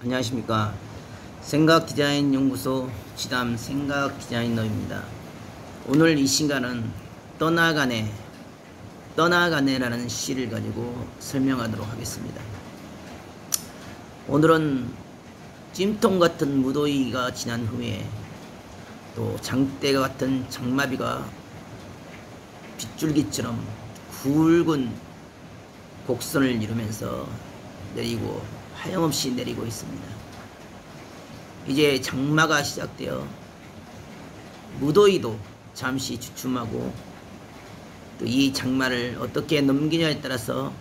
안녕하십니까. 생각디자인연구소 지담 생각디자이너입니다. 오늘 이 시간은 떠나가네라는 시를 가지고 설명하도록 하겠습니다. 오늘은 찜통 같은 무더위가 지난 후에 또 장대가 같은 장마비가 빗줄기처럼 굵은 곡선을 이루면서 내리고 하염없이 내리고 있습니다. 이제 장마가 시작되어 무더위도 잠시 주춤하고 또 이 장마를 어떻게 넘기냐에 따라서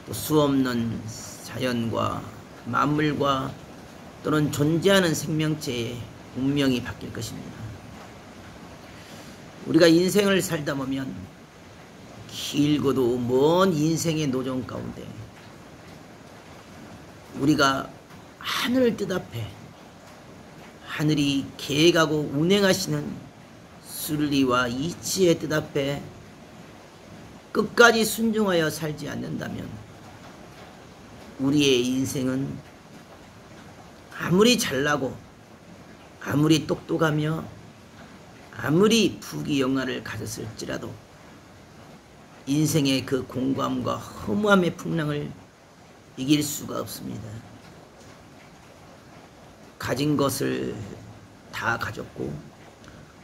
또 수없는 자연과 만물과 또는 존재하는 생명체의 운명이 바뀔 것입니다. 우리가 인생을 살다 보면 길고도 먼 인생의 노정 가운데 우리가 하늘을 뜻앞에 하늘이 계획하고 운행하시는 순리와 이치의 뜻앞에 끝까지 순종하여 살지 않는다면 우리의 인생은 아무리 잘나고 아무리 똑똑하며 아무리 부귀영화를 가졌을지라도 인생의 그 공고함과 허무함의 풍랑을 이길 수가 없습니다. 가진 것을 다 가졌고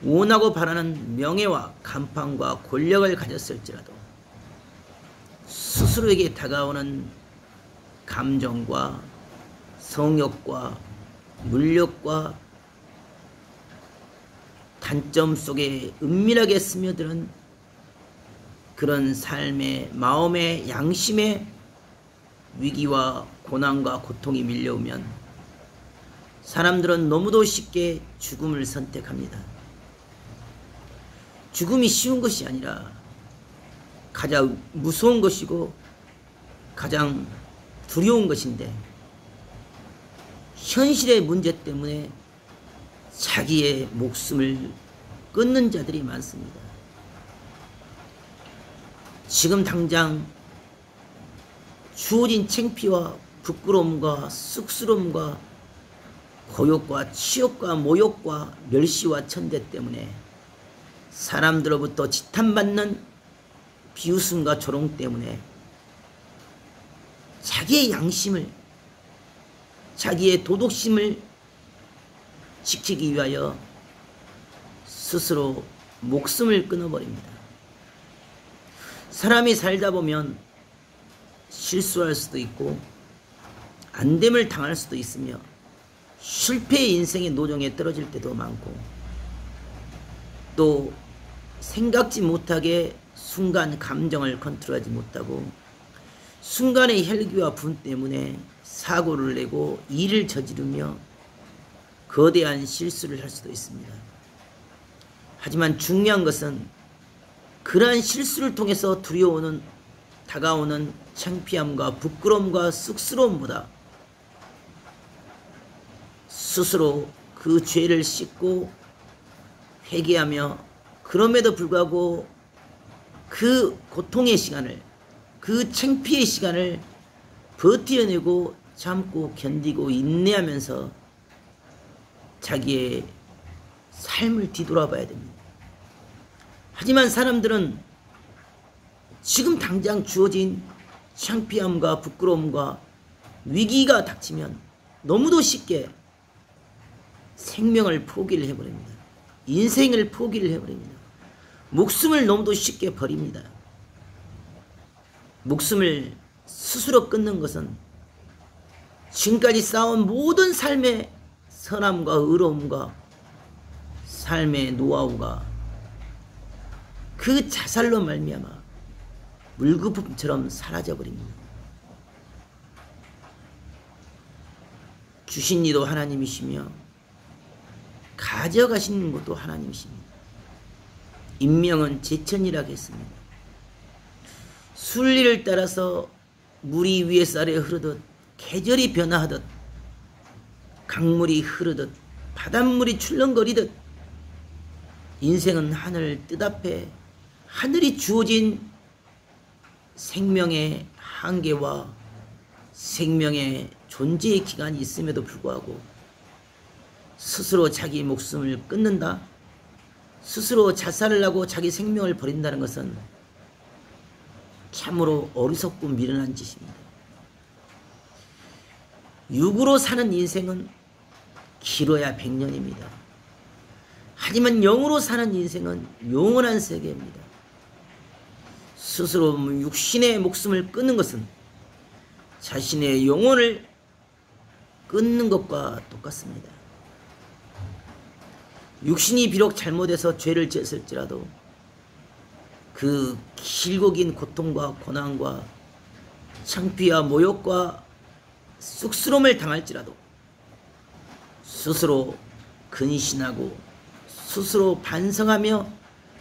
원하고 바라는 명예와 간판과 권력을 가졌을지라도 스스로에게 다가오는 감정과 성욕과 물욕과 단점 속에 은밀하게 스며드는 그런 삶의 마음의 양심의 위기와 고난과 고통이 밀려오면 사람들은 너무도 쉽게 죽음을 선택합니다. 죽음이 쉬운 것이 아니라 가장 무서운 것이고 가장 두려운 것인데 현실의 문제 때문에 자기의 목숨을 끊는 자들이 많습니다. 지금 당장 주어진 창피와 부끄러움과 쑥스러움과 고욕과 치욕과 모욕과 멸시와 천대 때문에 사람들로부터 지탄받는 비웃음과 조롱 때문에 자기의 양심을 자기의 도덕심을 지키기 위하여 스스로 목숨을 끊어버립니다. 사람이 살다 보면 실수할 수도 있고 안됨을 당할 수도 있으며 실패의 인생의 노정에 떨어질 때도 많고 또 생각지 못하게 순간 감정을 컨트롤하지 못하고 순간의 혈기와 분 때문에 사고를 내고 일을 저지르며 거대한 실수를 할 수도 있습니다. 하지만 중요한 것은 그러한 실수를 통해서 다가오는 창피함과 부끄러움과 쑥스러움보다 스스로 그 죄를 씻고 회개하며 그럼에도 불구하고 그 고통의 시간을 그 창피의 시간을 버텨내고 참고 견디고 인내하면서 자기의 삶을 뒤돌아봐야 됩니다. 하지만 사람들은 지금 당장 주어진 창피함과 부끄러움과 위기가 닥치면 너무도 쉽게 생명을 포기를 해버립니다. 인생을 포기를 해버립니다. 목숨을 너무도 쉽게 버립니다. 목숨을 스스로 끊는 것은 지금까지 쌓아온 모든 삶의 선함과 의로움과 삶의 노하우가 그 자살로 말미암아 물거품처럼 사라져버립니다. 주신 이도 하나님이시며 가져가시는 것도 하나님이십니다. 인명은 제천이라고 했습니다. 순리를 따라서 물이 위에서 아래 흐르듯 계절이 변화하듯 강물이 흐르듯 바닷물이 출렁거리듯 인생은 하늘 뜻앞에 하늘이 주어진 생명의 한계와 생명의 존재의 기간이 있음에도 불구하고 스스로 자기 목숨을 끊는다, 스스로 자살을 하고 자기 생명을 버린다는 것은 참으로 어리석고 미련한 짓입니다. 육으로 사는 인생은 길어야 100년입니다. 하지만 영으로 사는 인생은 영원한 세계입니다. 스스로 육신의 목숨을 끊는 것은 자신의 영혼을 끊는 것과 똑같습니다. 육신이 비록 잘못해서 죄를 지었을지라도 그 길고 긴 고통과 고난과 창피와 모욕과 쑥스러움을 당할지라도 스스로 근신하고 스스로 반성하며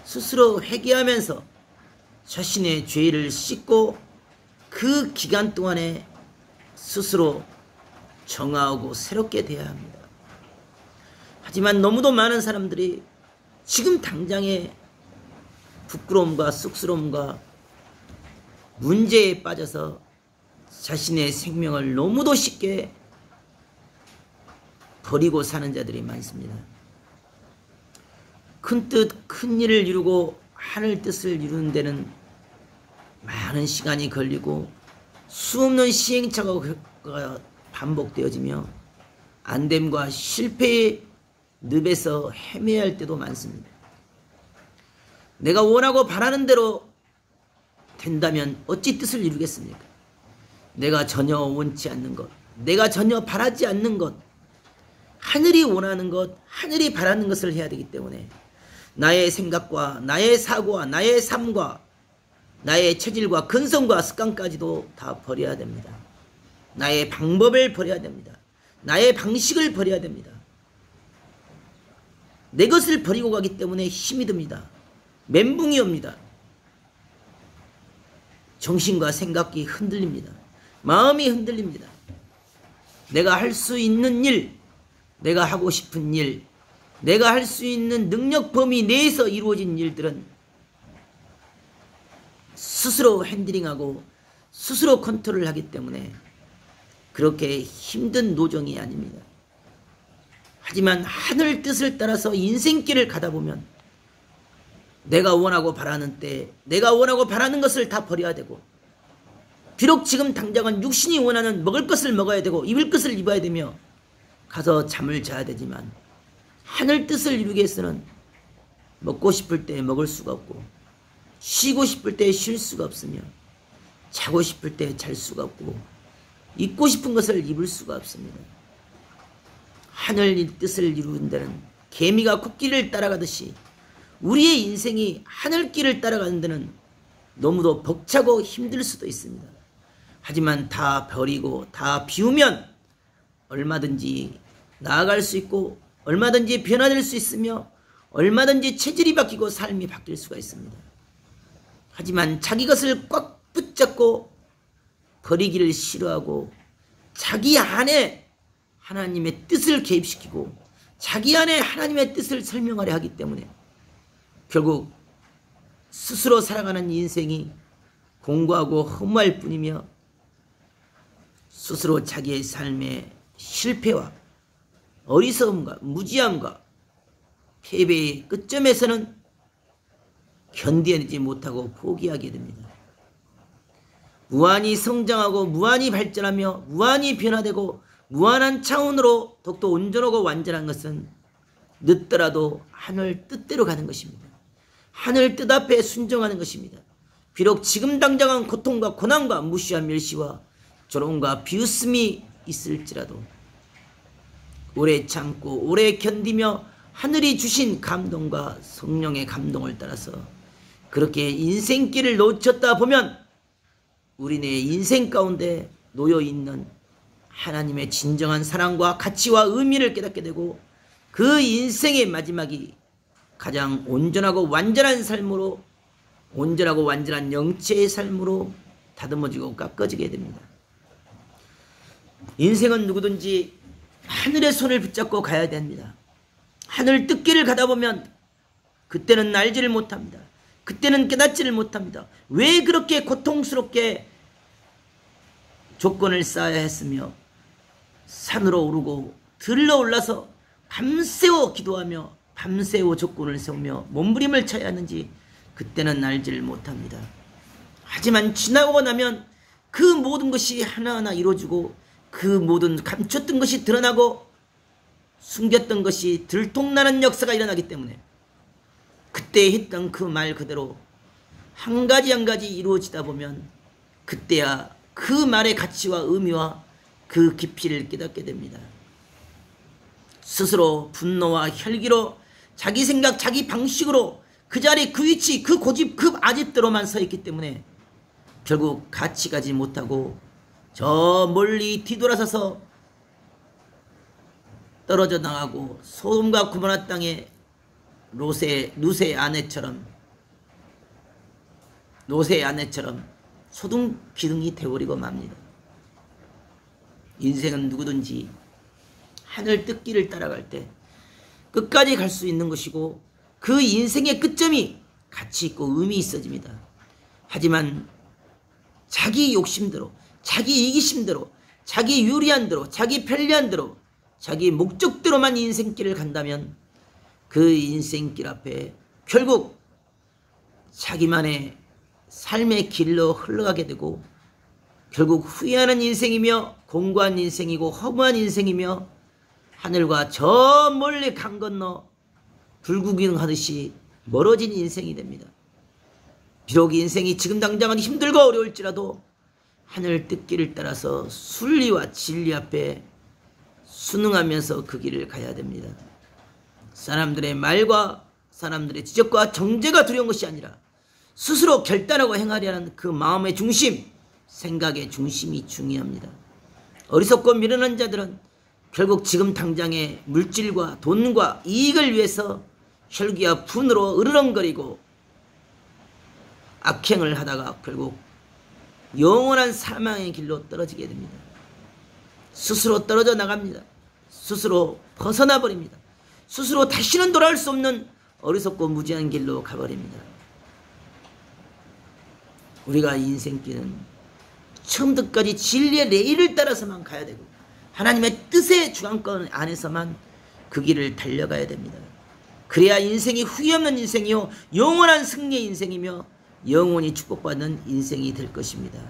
스스로 회개하면서 자신의 죄를 씻고 그 기간 동안에 스스로 정화하고 새롭게 되어야 합니다. 하지만 너무도 많은 사람들이 지금 당장의 부끄러움과 쑥스러움과 문제에 빠져서 자신의 생명을 너무도 쉽게 버리고 사는 자들이 많습니다. 큰 뜻, 큰 일을 이루고 하늘 뜻을 이루는 데는 많은 시간이 걸리고 수없는 시행착오가 반복되어지며 안됨과 실패의 늪에서 헤매야 할 때도 많습니다. 내가 원하고 바라는 대로 된다면 어찌 뜻을 이루겠습니까? 내가 전혀 원치 않는 것, 내가 전혀 바라지 않는 것, 하늘이 원하는 것, 하늘이 바라는 것을 해야 되기 때문에 나의 생각과 나의 사고와 나의 삶과 나의 체질과 근성과 습관까지도 다 버려야 됩니다. 나의 방법을 버려야 됩니다. 나의 방식을 버려야 됩니다. 내 것을 버리고 가기 때문에 힘이 듭니다. 멘붕이 옵니다. 정신과 생각이 흔들립니다. 마음이 흔들립니다. 내가 할 수 있는 일, 내가 하고 싶은 일, 내가 할 수 있는 능력 범위 내에서 이루어진 일들은 스스로 핸들링하고 스스로 컨트롤을 하기 때문에 그렇게 힘든 노정이 아닙니다. 하지만 하늘 뜻을 따라서 인생길을 가다 보면 내가 원하고 바라는 때 내가 원하고 바라는 것을 다 버려야 되고, 비록 지금 당장은 육신이 원하는 먹을 것을 먹어야 되고 입을 것을 입어야 되며 가서 잠을 자야 되지만 하늘 뜻을 이루기 위해서는 먹고 싶을 때 먹을 수가 없고 쉬고 싶을 때 쉴 수가 없으며 자고 싶을 때 잘 수가 없고 입고 싶은 것을 입을 수가 없습니다. 하늘 뜻을 이루는 데는 개미가 코끼리를 따라가듯이 우리의 인생이 하늘길을 따라가는 데는 너무도 벅차고 힘들 수도 있습니다. 하지만 다 버리고 다 비우면 얼마든지 나아갈 수 있고 얼마든지 변화될 수 있으며 얼마든지 체질이 바뀌고 삶이 바뀔 수가 있습니다. 하지만 자기 것을 꽉 붙잡고 버리기를 싫어하고 자기 안에 하나님의 뜻을 개입시키고 자기 안에 하나님의 뜻을 설명하려 하기 때문에 결국 스스로 살아가는 인생이 공고하고 허무할 뿐이며 스스로 자기의 삶의 실패와 어리석음과 무지함과 패배의 끝점에서는 견뎌내지 못하고 포기하게 됩니다. 무한히 성장하고 무한히 발전하며 무한히 변화되고 무한한 차원으로 더욱더 온전하고 완전한 것은 늦더라도 하늘 뜻대로 가는 것입니다. 하늘 뜻 앞에 순종하는 것입니다. 비록 지금 당장은 고통과 고난과 무시와 멸시와 조롱과 비웃음이 있을지라도 오래 참고 오래 견디며 하늘이 주신 감동과 성령의 감동을 따라서 그렇게 인생길을 놓쳤다 보면 우리네 인생 가운데 놓여있는 하나님의 진정한 사랑과 가치와 의미를 깨닫게 되고 그 인생의 마지막이 가장 온전하고 완전한 삶으로, 온전하고 완전한 영체의 삶으로 다듬어지고 깎아지게 됩니다. 인생은 누구든지 하늘의 손을 붙잡고 가야 됩니다. 하늘 뜻길을 가다 보면 그때는 알지를 못합니다. 그때는 깨닫지를 못합니다. 왜 그렇게 고통스럽게 조건을 쌓아야 했으며 산으로 오르고 들러 올라서 밤새워 기도하며 밤새워 조건을 세우며 몸부림을 쳐야 하는지 그때는 알지를 못합니다. 하지만 지나고 나면 그 모든 것이 하나하나 이루어지고 그 모든 감췄던 것이 드러나고 숨겼던 것이 들통나는 역사가 일어나기 때문에 그때 했던 그 말 그대로 한 가지 한 가지 이루어지다 보면 그때야 그 말의 가치와 의미와 그 깊이를 깨닫게 됩니다. 스스로 분노와 혈기로 자기 생각 자기 방식으로 그 자리 그 위치 그 고집 그 아집대로만 서 있기 때문에 결국 같이 가지 못하고 저 멀리 뒤돌아서서 떨어져 나가고 소돔과 고모라 땅에 노새의 아내처럼 소등 기둥이 되어버리고 맙니다. 인생은 누구든지 하늘 뜻길을 따라갈 때 끝까지 갈 수 있는 것이고 그 인생의 끝점이 가치 있고 의미 있어집니다. 하지만 자기 욕심대로 자기 이기심대로 자기 유리한 대로 자기 편리한 대로 자기 목적대로만 인생길을 간다면 그 인생길 앞에 결국 자기만의 삶의 길로 흘러가게 되고 결국 후회하는 인생이며 공고한 인생이고 허무한 인생이며 하늘과 저 멀리 강 건너 불구경하듯이 멀어진 인생이 됩니다. 비록 인생이 지금 당장은 힘들고 어려울지라도 하늘 뜻길을 따라서 순리와 진리 앞에 순응하면서 그 길을 가야 됩니다. 사람들의 말과 사람들의 지적과 정죄가 두려운 것이 아니라 스스로 결단하고 행하려 하는 그 마음의 중심, 생각의 중심이 중요합니다. 어리석고 미련한 자들은 결국 지금 당장의 물질과 돈과 이익을 위해서 혈기와 분으로 으르렁거리고 악행을 하다가 결국 영원한 사망의 길로 떨어지게 됩니다. 스스로 떨어져 나갑니다. 스스로 벗어나 버립니다. 스스로 다시는 돌아올 수 없는 어리석고 무지한 길로 가버립니다. 우리가 인생길은 처음부터 끝까지 진리의 레일을 따라서만 가야 되고 하나님의 뜻의 주관권 안에서만 그 길을 달려가야 됩니다. 그래야 인생이 후회 없는 인생이요 영원한 승리의 인생이며 영원히 축복받는 인생이 될 것입니다.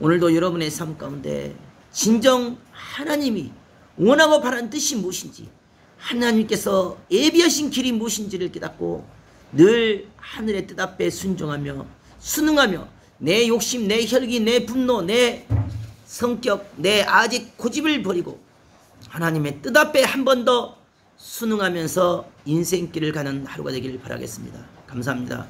오늘도 여러분의 삶 가운데 진정 하나님이 원하고 바라는 뜻이 무엇인지 하나님께서 예비하신 길이 무엇인지를 깨닫고 늘 하늘의 뜻 앞에 순종하며 순응하며 내 욕심, 내 혈기, 내 분노, 내 성격, 내 아직 고집을 버리고 하나님의 뜻 앞에 한 번 더 순응하면서 인생길을 가는 하루가 되기를 바라겠습니다. 감사합니다.